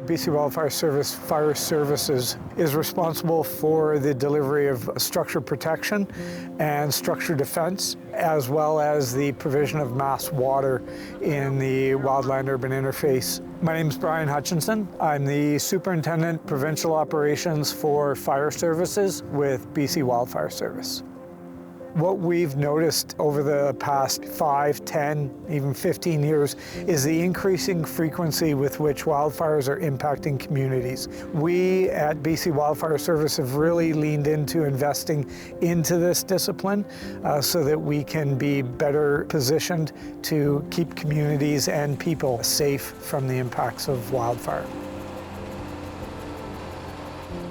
BC Wildfire Service Fire Services is responsible for the delivery of structure protection and structure defense, as well as the provision of mass water in the wildland-urban interface. My name is Brian Hutchinson. I'm the Superintendent Provincial Operations for Fire Services with BC Wildfire Service. What we've noticed over the past 5, 10, even 15 years is the increasing frequency with which wildfires are impacting communities. We at BC Wildfire Service have really leaned into investing into this discipline so that we can be better positioned to keep communities and people safe from the impacts of wildfire.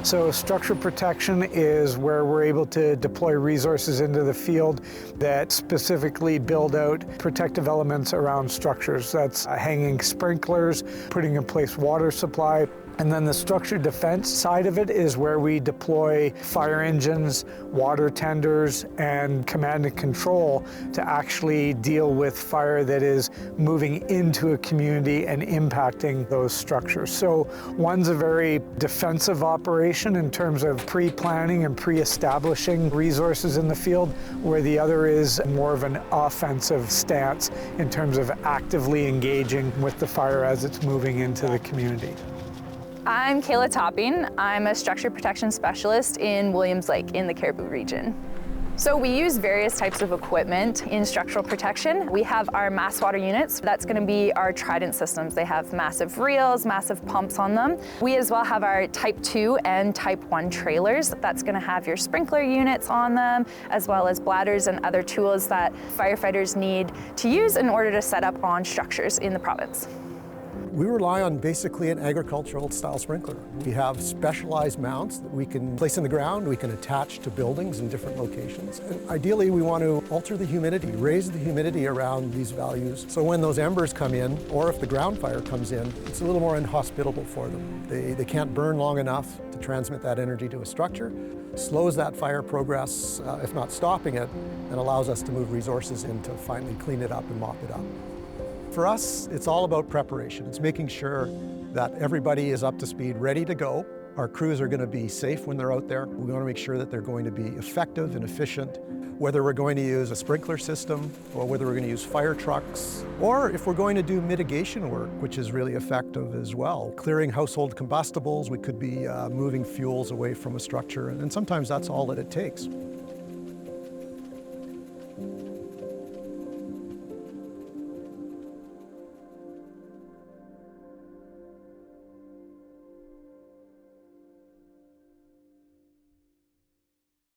So structure protection is where we're able to deploy resources into the field that specifically build out protective elements around structures. That's hanging sprinklers, putting in place water supply. And then the structure defense side of it is where we deploy fire engines, water tenders, and command and control to actually deal with fire that is moving into a community and impacting those structures. So one's a very defensive operation in terms of pre-planning and pre-establishing resources in the field, where the other is more of an offensive stance in terms of actively engaging with the fire as it's moving into the community. I'm Kayla Topping. I'm a structure protection specialist in Williams Lake in the Cariboo region. So we use various types of equipment in structural protection. We have our mass water units. That's going to be our Trident systems. They have massive reels, massive pumps on them. We as well have our Type 2 and Type 1 trailers. That's going to have your sprinkler units on them, as well as bladders and other tools that firefighters need to use in order to set up on structures in the province. We rely on basically an agricultural style sprinkler. We have specialized mounts that we can place in the ground, we can attach to buildings in different locations. And ideally, we want to alter the humidity, raise the humidity around these values. So when those embers come in, or if the ground fire comes in, it's a little more inhospitable for them. They can't burn long enough to transmit that energy to a structure, slows that fire progress, if not stopping it, and allows us to move resources in to finally clean it up and mop it up. For us, it's all about preparation. It's making sure that everybody is up to speed, ready to go. Our crews are going to be safe when they're out there. We want to make sure that they're going to be effective and efficient, whether we're going to use a sprinkler system or whether we're going to use fire trucks, or if we're going to do mitigation work, which is really effective as well. Clearing household combustibles, we could be moving fuels away from a structure, and sometimes that's all that it takes.